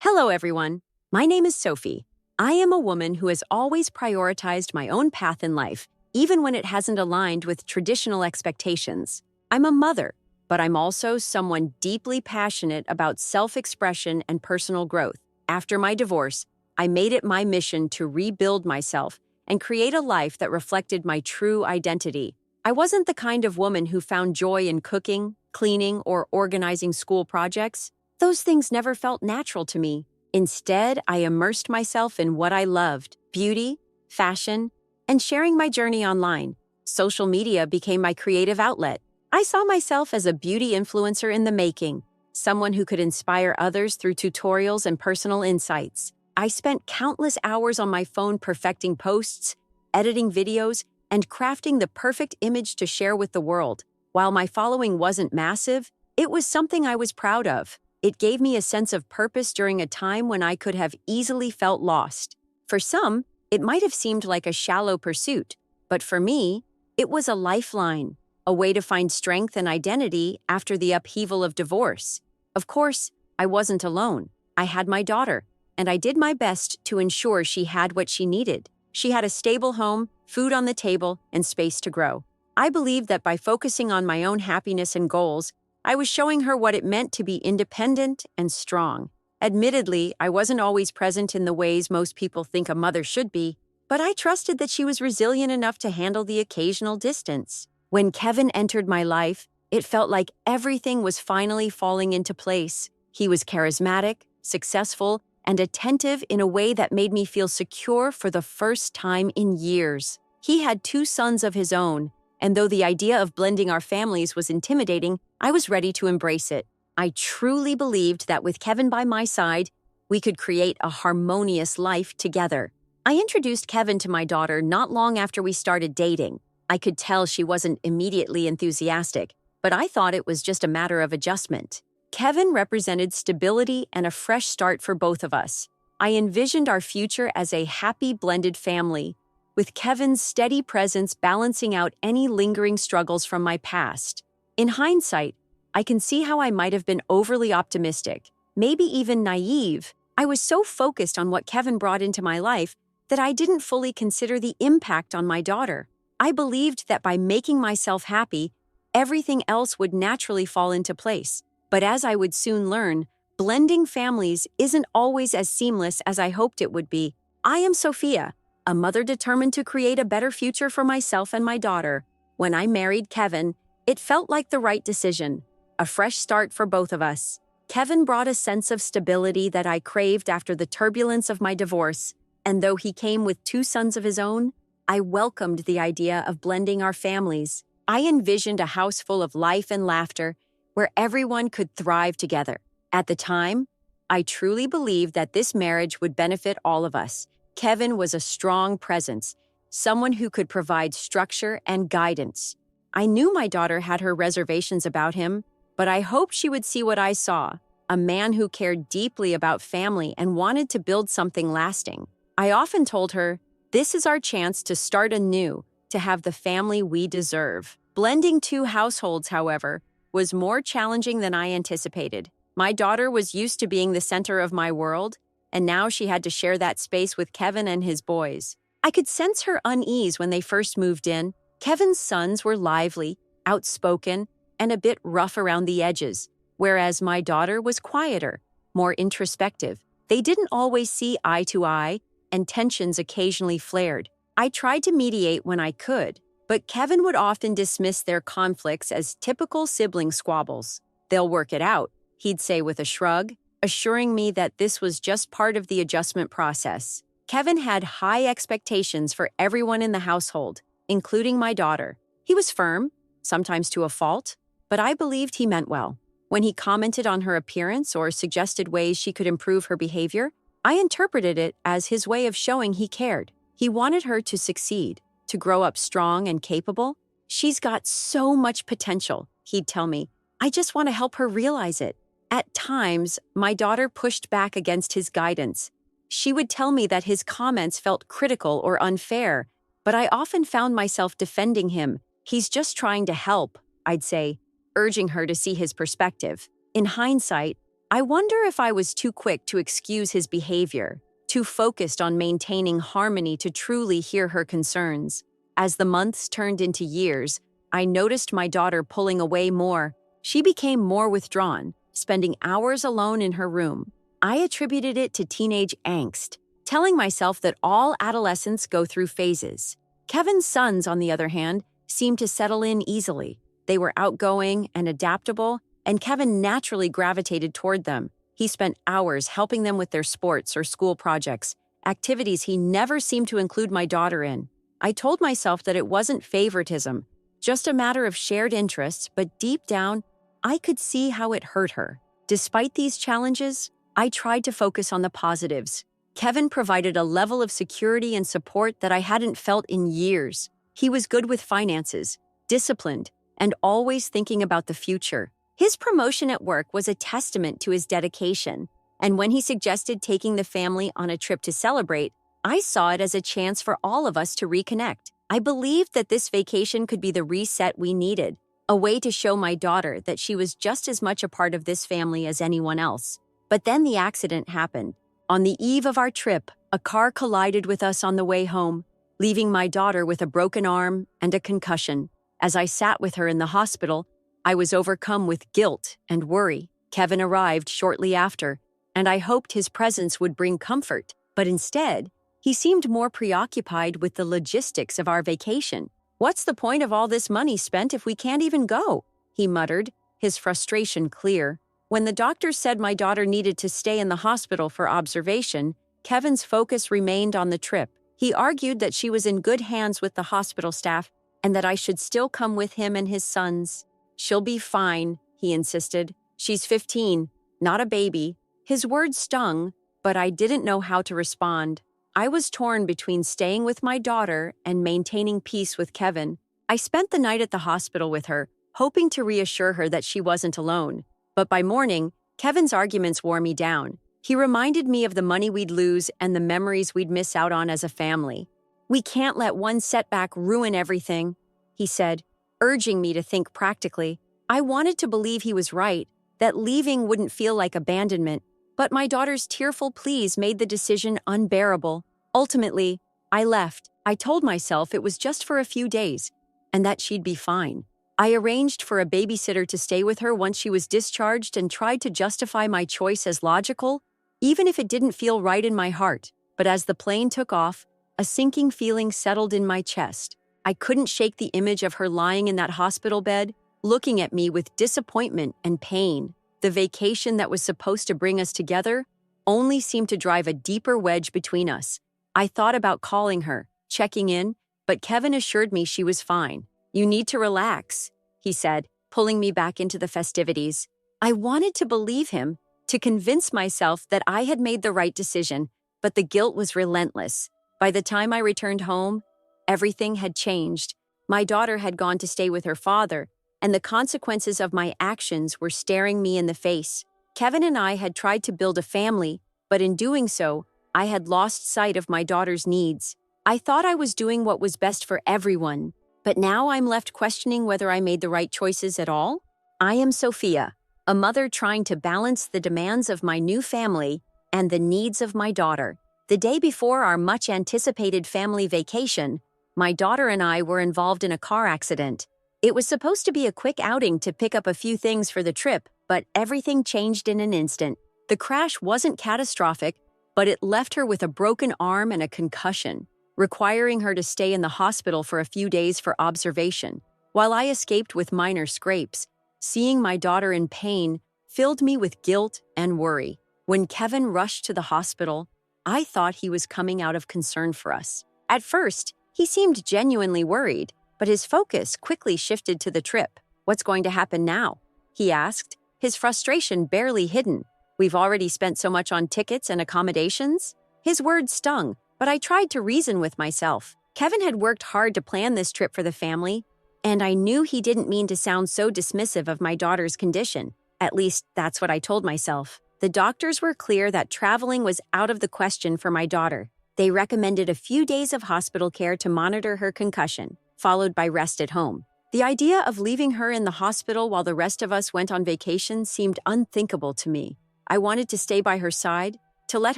Hello, everyone. My name is Sophie. I am a woman who has always prioritized my own path in life, even when it hasn't aligned with traditional expectations. I'm a mother, but I'm also someone deeply passionate about self-expression and personal growth. After my divorce, I made it my mission to rebuild myself and create a life that reflected my true identity. I wasn't the kind of woman who found joy in cooking, cleaning, or organizing school projects. Those things never felt natural to me. Instead, I immersed myself in what I loved: beauty, fashion, and sharing my journey online. Social media became my creative outlet. I saw myself as a beauty influencer in the making, someone who could inspire others through tutorials and personal insights. I spent countless hours on my phone perfecting posts, editing videos, and crafting the perfect image to share with the world. While my following wasn't massive, it was something I was proud of. It gave me a sense of purpose during a time when I could have easily felt lost. For some, it might have seemed like a shallow pursuit, but for me, it was a lifeline, a way to find strength and identity after the upheaval of divorce. Of course, I wasn't alone. I had my daughter, and I did my best to ensure she had what she needed. She had a stable home, food on the table, and space to grow. I believed that by focusing on my own happiness and goals, I was showing her what it meant to be independent and strong. Admittedly, I wasn't always present in the ways most people think a mother should be, but I trusted that she was resilient enough to handle the occasional distance. When Kevin entered my life, it felt like everything was finally falling into place. He was charismatic, successful, and attentive in a way that made me feel secure for the first time in years. He had 2 sons of his own, and though the idea of blending our families was intimidating, I was ready to embrace it. I truly believed that with Kevin by my side, we could create a harmonious life together. I introduced Kevin to my daughter not long after we started dating. I could tell she wasn't immediately enthusiastic, but I thought it was just a matter of adjustment. Kevin represented stability and a fresh start for both of us. I envisioned our future as a happy blended family, with Kevin's steady presence balancing out any lingering struggles from my past. In hindsight, I can see how I might have been overly optimistic, maybe even naive. I was so focused on what Kevin brought into my life that I didn't fully consider the impact on my daughter. I believed that by making myself happy, everything else would naturally fall into place. But as I would soon learn, blending families isn't always as seamless as I hoped it would be. I am Sophia, a mother determined to create a better future for myself and my daughter. When I married Kevin, it felt like the right decision, a fresh start for both of us. Kevin brought a sense of stability that I craved after the turbulence of my divorce, and though he came with 2 sons of his own, I welcomed the idea of blending our families. I envisioned a house full of life and laughter, where everyone could thrive together. At the time, I truly believed that this marriage would benefit all of us. Kevin was a strong presence, someone who could provide structure and guidance. I knew my daughter had her reservations about him, but I hoped she would see what I saw: a man who cared deeply about family and wanted to build something lasting. I often told her, "This is our chance to start anew, to have the family we deserve." Blending 2 households, however, was more challenging than I anticipated. My daughter was used to being the center of my world, and now she had to share that space with Kevin and his boys. I could sense her unease when they first moved in. Kevin's sons were lively, outspoken, and a bit rough around the edges, whereas my daughter was quieter, more introspective. They didn't always see eye to eye, and tensions occasionally flared. I tried to mediate when I could, but Kevin would often dismiss their conflicts as typical sibling squabbles. "They'll work it out," he'd say with a shrug, assuring me that this was just part of the adjustment process. Kevin had high expectations for everyone in the household, including my daughter. He was firm, sometimes to a fault, but I believed he meant well. When he commented on her appearance or suggested ways she could improve her behavior, I interpreted it as his way of showing he cared. He wanted her to succeed, to grow up strong and capable. "She's got so much potential," he'd tell me. "I just want to help her realize it." At times, my daughter pushed back against his guidance. She would tell me that his comments felt critical or unfair, but I often found myself defending him. "He's just trying to help," I'd say, urging her to see his perspective. In hindsight, I wonder if I was too quick to excuse his behavior, too focused on maintaining harmony to truly hear her concerns. As the months turned into years, I noticed my daughter pulling away more. She became more withdrawn, spending hours alone in her room. I attributed it to teenage angst, telling myself that all adolescents go through phases. Kevin's sons, on the other hand, seemed to settle in easily. They were outgoing and adaptable, and Kevin naturally gravitated toward them. He spent hours helping them with their sports or school projects, activities he never seemed to include my daughter in. I told myself that it wasn't favoritism, just a matter of shared interests, but deep down, I could see how it hurt her. Despite these challenges, I tried to focus on the positives. Kevin provided a level of security and support that I hadn't felt in years. He was good with finances, disciplined, and always thinking about the future. His promotion at work was a testament to his dedication, and when he suggested taking the family on a trip to celebrate, I saw it as a chance for all of us to reconnect. I believed that this vacation could be the reset we needed, a way to show my daughter that she was just as much a part of this family as anyone else. But then the accident happened. On the eve of our trip, a car collided with us on the way home, leaving my daughter with a broken arm and a concussion. As I sat with her in the hospital, I was overcome with guilt and worry. Kevin arrived shortly after, and I hoped his presence would bring comfort. But instead, he seemed more preoccupied with the logistics of our vacation. "What's the point of all this money spent if we can't even go?" he muttered, his frustration clear. When the doctor said my daughter needed to stay in the hospital for observation, Kevin's focus remained on the trip. He argued that she was in good hands with the hospital staff and that I should still come with him and his sons. "She'll be fine," he insisted. "She's 15, not a baby." His words stung, but I didn't know how to respond. I was torn between staying with my daughter and maintaining peace with Kevin. I spent the night at the hospital with her, hoping to reassure her that she wasn't alone. But by morning, Kevin's arguments wore me down. He reminded me of the money we'd lose and the memories we'd miss out on as a family. "We can't let one setback ruin everything," he said, urging me to think practically. I wanted to believe he was right, that leaving wouldn't feel like abandonment, but my daughter's tearful pleas made the decision unbearable. Ultimately, I left. I told myself it was just for a few days, and that she'd be fine. I arranged for a babysitter to stay with her once she was discharged and tried to justify my choice as logical, even if it didn't feel right in my heart. But as the plane took off, a sinking feeling settled in my chest. I couldn't shake the image of her lying in that hospital bed, looking at me with disappointment and pain. The vacation that was supposed to bring us together only seemed to drive a deeper wedge between us. I thought about calling her, checking in, but Kevin assured me she was fine. "You need to relax," he said, pulling me back into the festivities. I wanted to believe him, to convince myself that I had made the right decision, but the guilt was relentless. By the time I returned home, everything had changed. My daughter had gone to stay with her father, and the consequences of my actions were staring me in the face. Kevin and I had tried to build a family, but in doing so, I had lost sight of my daughter's needs. I thought I was doing what was best for everyone, but now I'm left questioning whether I made the right choices at all. I am Sophia, a mother trying to balance the demands of my new family and the needs of my daughter. The day before our much-anticipated family vacation, my daughter and I were involved in a car accident. It was supposed to be a quick outing to pick up a few things for the trip, but everything changed in an instant. The crash wasn't catastrophic, but it left her with a broken arm and a concussion, requiring her to stay in the hospital for a few days for observation. While I escaped with minor scrapes, seeing my daughter in pain filled me with guilt and worry. When Kevin rushed to the hospital, I thought he was coming out of concern for us. At first, he seemed genuinely worried, but his focus quickly shifted to the trip. "What's going to happen now?" he asked, his frustration barely hidden. "We've already spent so much on tickets and accommodations." His words stung, but I tried to reason with myself. Kevin had worked hard to plan this trip for the family, and I knew he didn't mean to sound so dismissive of my daughter's condition. At least, that's what I told myself. The doctors were clear that traveling was out of the question for my daughter. They recommended a few days of hospital care to monitor her concussion, followed by rest at home. The idea of leaving her in the hospital while the rest of us went on vacation seemed unthinkable to me. I wanted to stay by her side, to let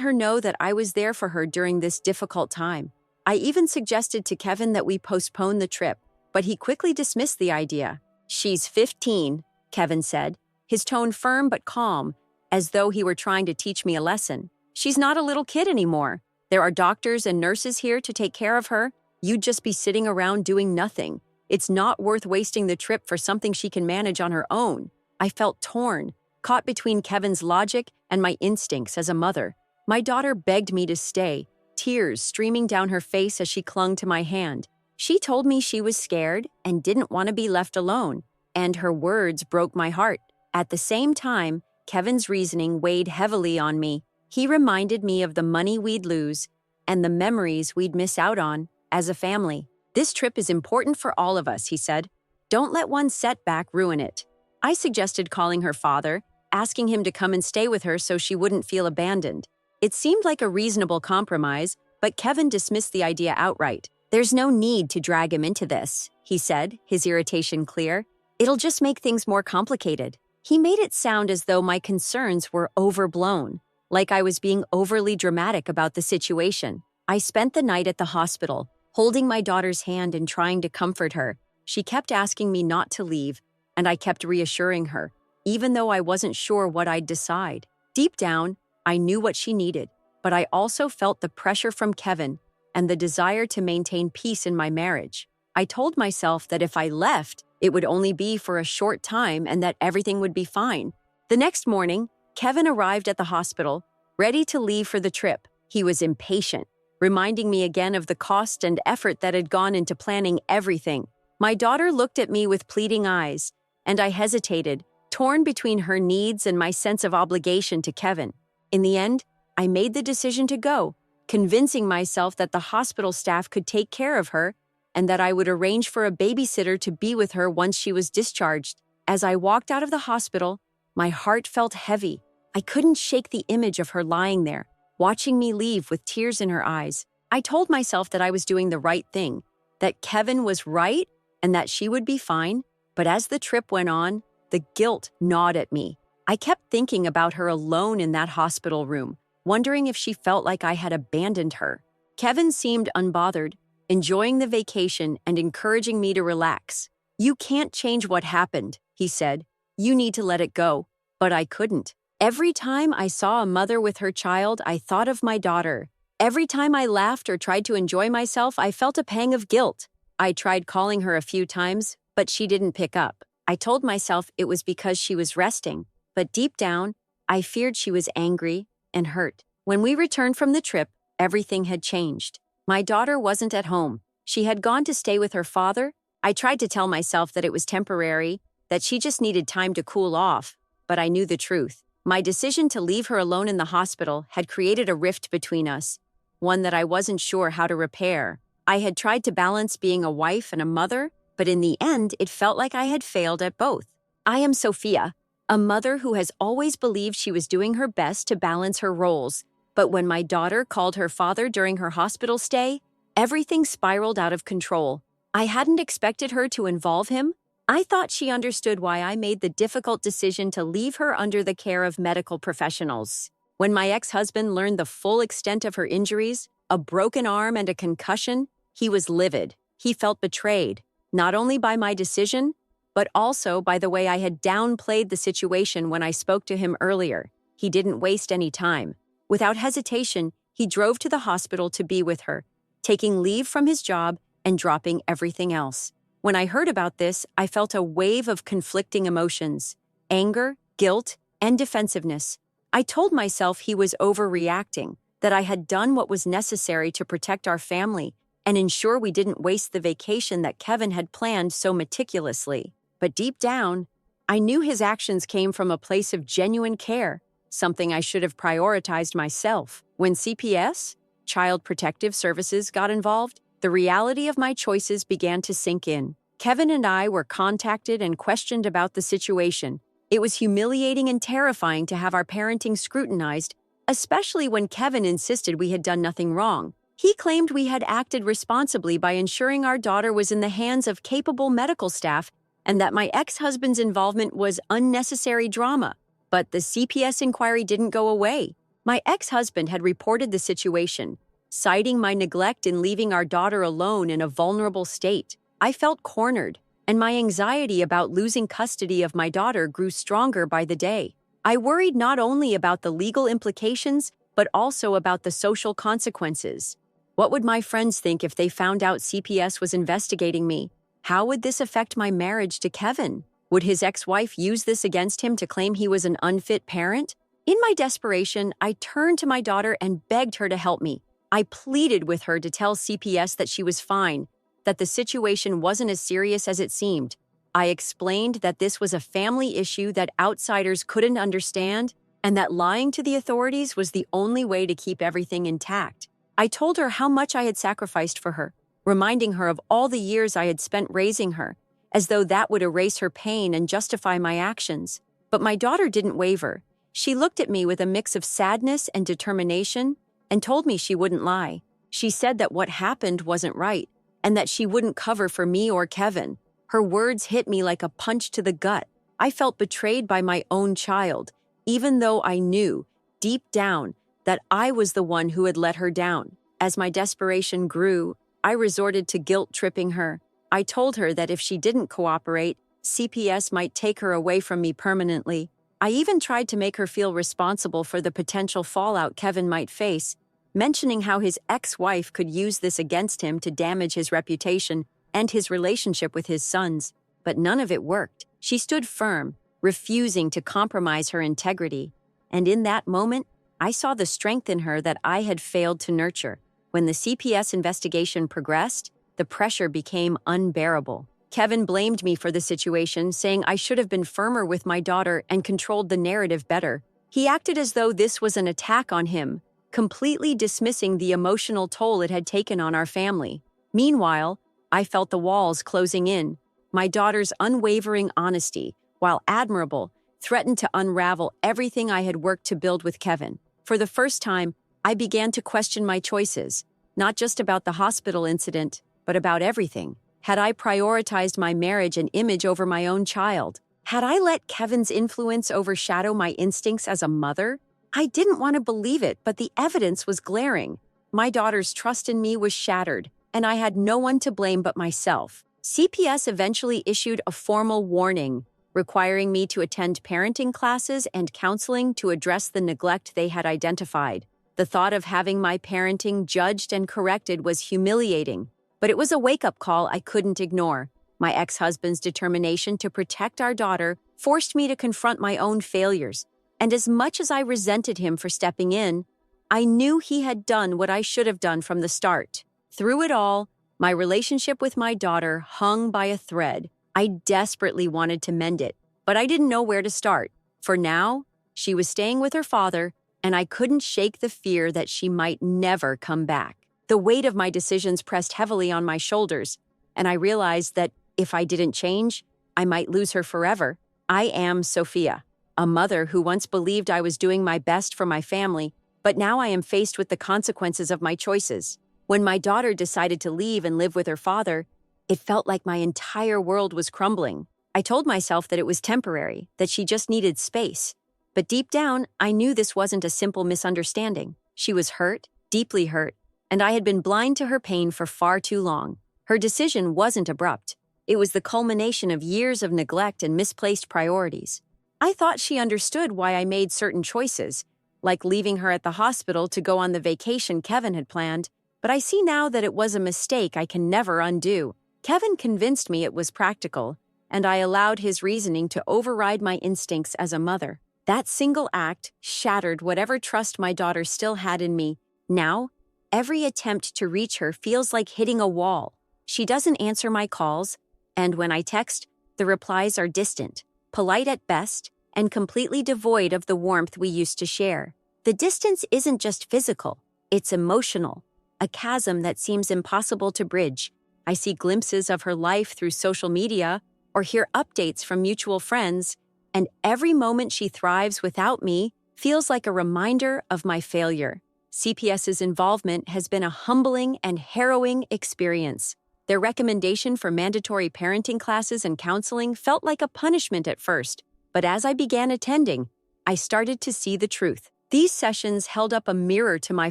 her know that I was there for her during this difficult time. I even suggested to Kevin that we postpone the trip, but he quickly dismissed the idea. "She's 15, Kevin said, his tone firm but calm, as though he were trying to teach me a lesson. "She's not a little kid anymore. There are doctors and nurses here to take care of her. You'd just be sitting around doing nothing. It's not worth wasting the trip for something she can manage on her own." I felt torn, caught between Kevin's logic and my instincts as a mother. My daughter begged me to stay, tears streaming down her face as she clung to my hand. She told me she was scared and didn't want to be left alone, and her words broke my heart. At the same time, Kevin's reasoning weighed heavily on me. He reminded me of the money we'd lose and the memories we'd miss out on as a family. "This trip is important for all of us," he said. "Don't let one setback ruin it." I suggested calling her father, asking him to come and stay with her so she wouldn't feel abandoned. It seemed like a reasonable compromise, but Kevin dismissed the idea outright. "There's no need to drag him into this," he said, his irritation clear. "It'll just make things more complicated." He made it sound as though my concerns were overblown, like I was being overly dramatic about the situation. I spent the night at the hospital, holding my daughter's hand and trying to comfort her. She kept asking me not to leave, and I kept reassuring her, even though I wasn't sure what I'd decide. Deep down, I knew what she needed, but I also felt the pressure from Kevin and the desire to maintain peace in my marriage. I told myself that if I left, it would only be for a short time and that everything would be fine. The next morning, Kevin arrived at the hospital, ready to leave for the trip. He was impatient, reminding me again of the cost and effort that had gone into planning everything. My daughter looked at me with pleading eyes, and I hesitated, torn between her needs and my sense of obligation to Kevin. In the end, I made the decision to go, convincing myself that the hospital staff could take care of her and that I would arrange for a babysitter to be with her once she was discharged. As I walked out of the hospital, my heart felt heavy. I couldn't shake the image of her lying there, watching me leave with tears in her eyes. I told myself that I was doing the right thing, that Kevin was right and that she would be fine. But as the trip went on, the guilt gnawed at me. I kept thinking about her alone in that hospital room, wondering if she felt like I had abandoned her. Kevin seemed unbothered, enjoying the vacation and encouraging me to relax. "You can't change what happened," he said. "You need to let it go." But I couldn't. Every time I saw a mother with her child, I thought of my daughter. Every time I laughed or tried to enjoy myself, I felt a pang of guilt. I tried calling her a few times, but she didn't pick up. I told myself it was because she was resting, but deep down, I feared she was angry and hurt. When we returned from the trip, everything had changed. My daughter wasn't at home. She had gone to stay with her father. I tried to tell myself that it was temporary, that she just needed time to cool off, but I knew the truth. My decision to leave her alone in the hospital had created a rift between us, one that I wasn't sure how to repair. I had tried to balance being a wife and a mother, but in the end, it felt like I had failed at both. I am Sophia, a mother who has always believed she was doing her best to balance her roles. But when my daughter called her father during her hospital stay, everything spiraled out of control. I hadn't expected her to involve him. I thought she understood why I made the difficult decision to leave her under the care of medical professionals. When my ex-husband learned the full extent of her injuries, a broken arm and a concussion, he was livid. He felt betrayed, not only by my decision, but also by the way I had downplayed the situation when I spoke to him earlier. He didn't waste any time. Without hesitation, he drove to the hospital to be with her, taking leave from his job and dropping everything else. When I heard about this, I felt a wave of conflicting emotions: anger, guilt, and defensiveness. I told myself he was overreacting, that I had done what was necessary to protect our family and ensure we didn't waste the vacation that Kevin had planned so meticulously. But deep down, I knew his actions came from a place of genuine care, something I should have prioritized myself. When CPS, Child Protective Services, got involved, the reality of my choices began to sink in. Kevin and I were contacted and questioned about the situation. It was humiliating and terrifying to have our parenting scrutinized, especially when Kevin insisted we had done nothing wrong. He claimed we had acted responsibly by ensuring our daughter was in the hands of capable medical staff and that my ex-husband's involvement was unnecessary drama. But the CPS inquiry didn't go away. My ex-husband had reported the situation, citing my neglect in leaving our daughter alone in a vulnerable state. I felt cornered, and my anxiety about losing custody of my daughter grew stronger by the day. I worried not only about the legal implications, but also about the social consequences. What would my friends think if they found out CPS was investigating me? How would this affect my marriage to Kevin? Would his ex-wife use this against him to claim he was an unfit parent? In my desperation, I turned to my daughter and begged her to help me. I pleaded with her to tell CPS that she was fine, that the situation wasn't as serious as it seemed. I explained that this was a family issue that outsiders couldn't understand, and that lying to the authorities was the only way to keep everything intact. I told her how much I had sacrificed for her, reminding her of all the years I had spent raising her, as though that would erase her pain and justify my actions. But my daughter didn't waver. She looked at me with a mix of sadness and determination and told me she wouldn't lie. She said that what happened wasn't right and that she wouldn't cover for me or Kevin. Her words hit me like a punch to the gut. I felt betrayed by my own child, even though I knew, deep down, that I was the one who had let her down. As my desperation grew, I resorted to guilt-tripping her. I told her that if she didn't cooperate, CPS might take her away from me permanently. I even tried to make her feel responsible for the potential fallout Kevin might face, mentioning how his ex-wife could use this against him to damage his reputation and his relationship with his sons. But none of it worked. She stood firm, refusing to compromise her integrity. And in that moment, I saw the strength in her that I had failed to nurture. When the CPS investigation progressed, the pressure became unbearable. Kevin blamed me for the situation, saying I should have been firmer with my daughter and controlled the narrative better. He acted as though this was an attack on him, completely dismissing the emotional toll it had taken on our family. Meanwhile, I felt the walls closing in. My daughter's unwavering honesty, while admirable, threatened to unravel everything I had worked to build with Kevin. For the first time, I began to question my choices, not just about the hospital incident, but about everything. Had I prioritized my marriage and image over my own child? Had I let Kevin's influence overshadow my instincts as a mother? I didn't want to believe it, but the evidence was glaring. My daughter's trust in me was shattered, and I had no one to blame but myself. CPS eventually issued a formal warning, requiring me to attend parenting classes and counseling to address the neglect they had identified. The thought of having my parenting judged and corrected was humiliating, but it was a wake-up call I couldn't ignore. My ex-husband's determination to protect our daughter forced me to confront my own failures, and as much as I resented him for stepping in, I knew he had done what I should have done from the start. Through it all, my relationship with my daughter hung by a thread. I desperately wanted to mend it, but I didn't know where to start. For now, she was staying with her father, and I couldn't shake the fear that she might never come back. The weight of my decisions pressed heavily on my shoulders, and I realized that if I didn't change, I might lose her forever. I am Sophia, a mother who once believed I was doing my best for my family, but now I am faced with the consequences of my choices. When my daughter decided to leave and live with her father, it felt like my entire world was crumbling. I told myself that it was temporary, that she just needed space. But deep down, I knew this wasn't a simple misunderstanding. She was hurt, deeply hurt, and I had been blind to her pain for far too long. Her decision wasn't abrupt. It was the culmination of years of neglect and misplaced priorities. I thought she understood why I made certain choices, like leaving her at the hospital to go on the vacation Kevin had planned, but I see now that it was a mistake I can never undo. Kevin convinced me it was practical, and I allowed his reasoning to override my instincts as a mother. That single act shattered whatever trust my daughter still had in me. Now, every attempt to reach her feels like hitting a wall. She doesn't answer my calls, and when I text, the replies are distant, polite at best, and completely devoid of the warmth we used to share. The distance isn't just physical, it's emotional, a chasm that seems impossible to bridge. I see glimpses of her life through social media or hear updates from mutual friends, and every moment she thrives without me feels like a reminder of my failure. CPS's involvement has been a humbling and harrowing experience. Their recommendation for mandatory parenting classes and counseling felt like a punishment at first, but as I began attending, I started to see the truth. These sessions held up a mirror to my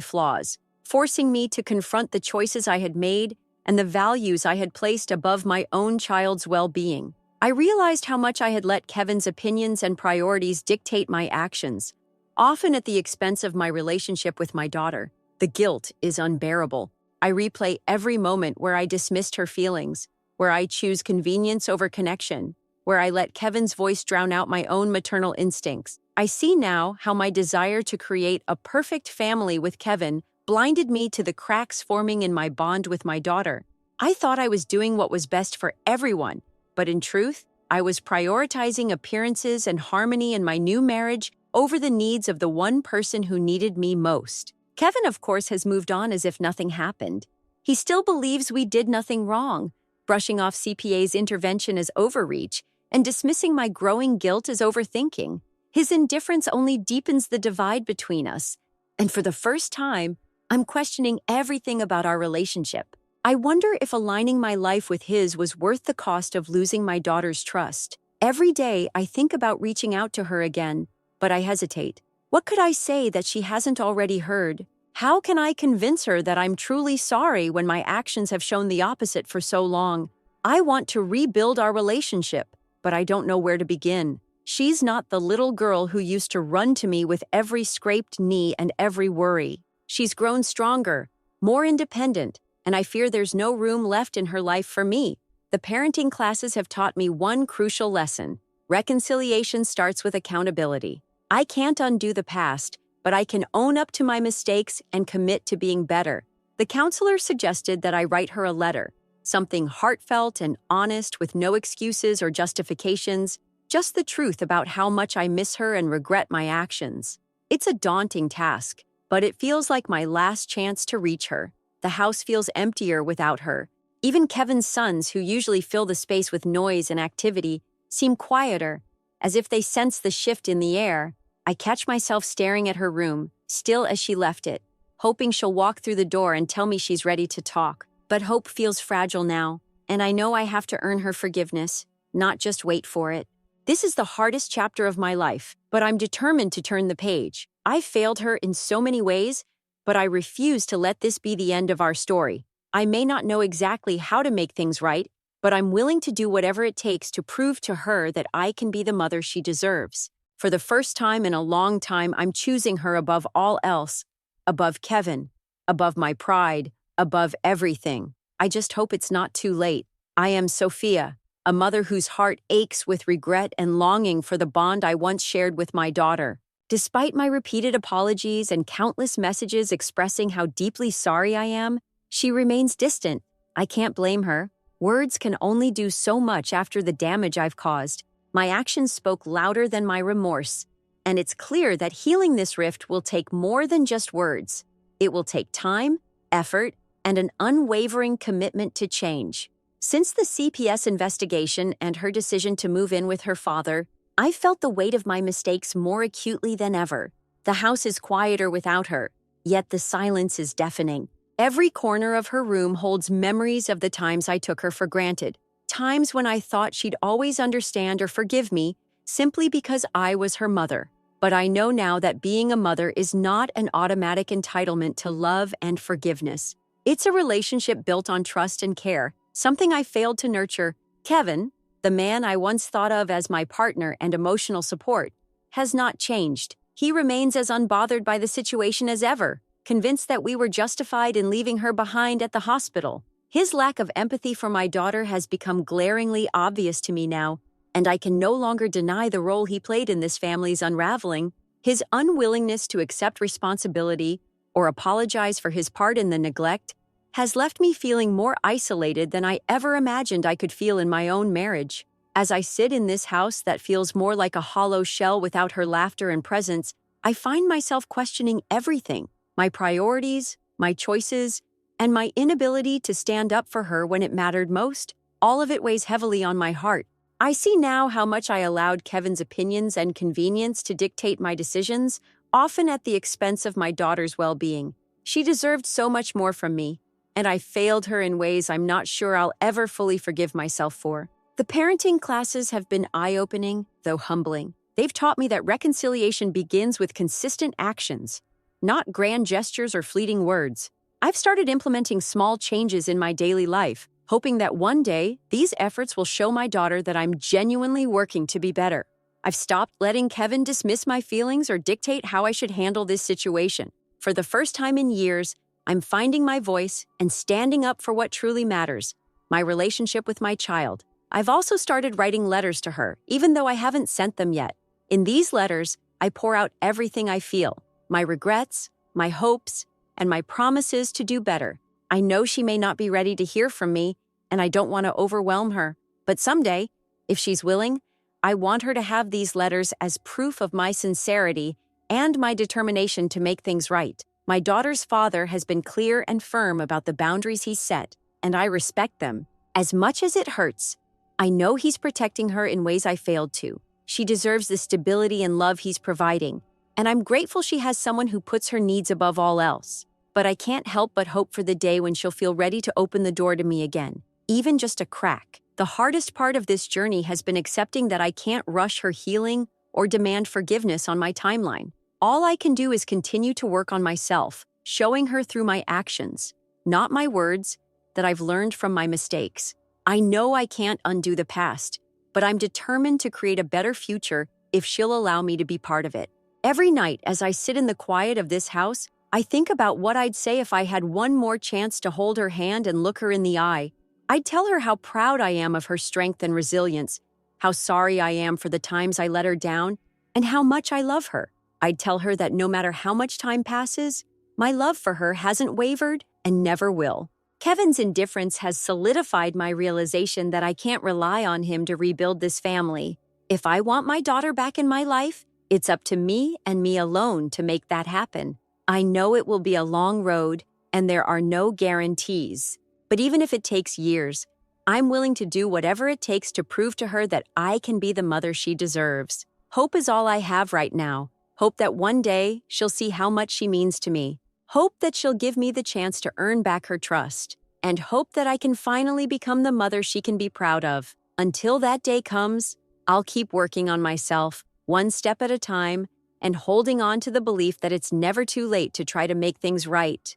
flaws, forcing me to confront the choices I had made and the values I had placed above my own child's well-being. I realized how much I had let Kevin's opinions and priorities dictate my actions, often at the expense of my relationship with my daughter. The guilt is unbearable. I replay every moment where I dismissed her feelings, where I choose convenience over connection, where I let Kevin's voice drown out my own maternal instincts. I see now how my desire to create a perfect family with Kevin blinded me to the cracks forming in my bond with my daughter. I thought I was doing what was best for everyone, but in truth, I was prioritizing appearances and harmony in my new marriage over the needs of the one person who needed me most. Kevin, of course, has moved on as if nothing happened. He still believes we did nothing wrong, brushing off CPA's intervention as overreach and dismissing my growing guilt as overthinking. His indifference only deepens the divide between us, and for the first time, I'm questioning everything about our relationship. I wonder if aligning my life with his was worth the cost of losing my daughter's trust. Every day, I think about reaching out to her again, but I hesitate. What could I say that she hasn't already heard? How can I convince her that I'm truly sorry when my actions have shown the opposite for so long? I want to rebuild our relationship, but I don't know where to begin. She's not the little girl who used to run to me with every scraped knee and every worry. She's grown stronger, more independent, and I fear there's no room left in her life for me. The parenting classes have taught me one crucial lesson. Reconciliation starts with accountability. I can't undo the past, but I can own up to my mistakes and commit to being better. The counselor suggested that I write her a letter, something heartfelt and honest with no excuses or justifications, just the truth about how much I miss her and regret my actions. It's a daunting task, but it feels like my last chance to reach her. The house feels emptier without her. Even Kevin's sons, who usually fill the space with noise and activity, seem quieter, as if they sense the shift in the air. I catch myself staring at her room, still as she left it, hoping she'll walk through the door and tell me she's ready to talk. But hope feels fragile now, and I know I have to earn her forgiveness, not just wait for it. This is the hardest chapter of my life, but I'm determined to turn the page. I've failed her in so many ways, but I refuse to let this be the end of our story. I may not know exactly how to make things right, but I'm willing to do whatever it takes to prove to her that I can be the mother she deserves. For the first time in a long time, I'm choosing her above all else, above Kevin, above my pride, above everything. I just hope it's not too late. I am Sophia, a mother whose heart aches with regret and longing for the bond I once shared with my daughter. Despite my repeated apologies and countless messages expressing how deeply sorry I am, she remains distant. I can't blame her. Words can only do so much after the damage I've caused. My actions spoke louder than my remorse, and it's clear that healing this rift will take more than just words. It will take time, effort, and an unwavering commitment to change. Since the CPS investigation and her decision to move in with her father, I've felt the weight of my mistakes more acutely than ever. The house is quieter without her, yet the silence is deafening. Every corner of her room holds memories of the times I took her for granted. Times when I thought she'd always understand or forgive me simply because I was her mother. But I know now that being a mother is not an automatic entitlement to love and forgiveness. It's a relationship built on trust and care, something I failed to nurture. Kevin, the man I once thought of as my partner and emotional support, has not changed. He remains as unbothered by the situation as ever, convinced that we were justified in leaving her behind at the hospital. His lack of empathy for my daughter has become glaringly obvious to me now, and I can no longer deny the role he played in this family's unraveling. His unwillingness to accept responsibility or apologize for his part in the neglect has left me feeling more isolated than I ever imagined I could feel in my own marriage. As I sit in this house that feels more like a hollow shell without her laughter and presence, I find myself questioning everything: my priorities, my choices, and my inability to stand up for her when it mattered most. All of it weighs heavily on my heart. I see now how much I allowed Kevin's opinions and convenience to dictate my decisions, often at the expense of my daughter's well-being. She deserved so much more from me, and I failed her in ways I'm not sure I'll ever fully forgive myself for. The parenting classes have been eye-opening, though humbling. They've taught me that reconciliation begins with consistent actions, not grand gestures or fleeting words. I've started implementing small changes in my daily life, hoping that one day these efforts will show my daughter that I'm genuinely working to be better. I've stopped letting Kevin dismiss my feelings or dictate how I should handle this situation. For the first time in years, I'm finding my voice and standing up for what truly matters, my relationship with my child. I've also started writing letters to her, even though I haven't sent them yet. In these letters, I pour out everything I feel, my regrets, my hopes, and my promises to do better. I know she may not be ready to hear from me, and I don't want to overwhelm her. But someday, if she's willing, I want her to have these letters as proof of my sincerity and my determination to make things right. My daughter's father has been clear and firm about the boundaries he's set, and I respect them. As much as it hurts, I know he's protecting her in ways I failed to. She deserves the stability and love he's providing, and I'm grateful she has someone who puts her needs above all else. But I can't help but hope for the day when she'll feel ready to open the door to me again, even just a crack. The hardest part of this journey has been accepting that I can't rush her healing or demand forgiveness on my timeline. All I can do is continue to work on myself, showing her through my actions, not my words, that I've learned from my mistakes. I know I can't undo the past, but I'm determined to create a better future if she'll allow me to be part of it. Every night as I sit in the quiet of this house, I think about what I'd say if I had one more chance to hold her hand and look her in the eye. I'd tell her how proud I am of her strength and resilience, how sorry I am for the times I let her down, and how much I love her. I'd tell her that no matter how much time passes, my love for her hasn't wavered and never will. Kevin's indifference has solidified my realization that I can't rely on him to rebuild this family. If I want my daughter back in my life, it's up to me and me alone to make that happen. I know it will be a long road, and there are no guarantees. But even if it takes years, I'm willing to do whatever it takes to prove to her that I can be the mother she deserves. Hope is all I have right now. Hope that one day she'll see how much she means to me. Hope that she'll give me the chance to earn back her trust. And hope that I can finally become the mother she can be proud of. Until that day comes, I'll keep working on myself, one step at a time, and holding on to the belief that it's never too late to try to make things right.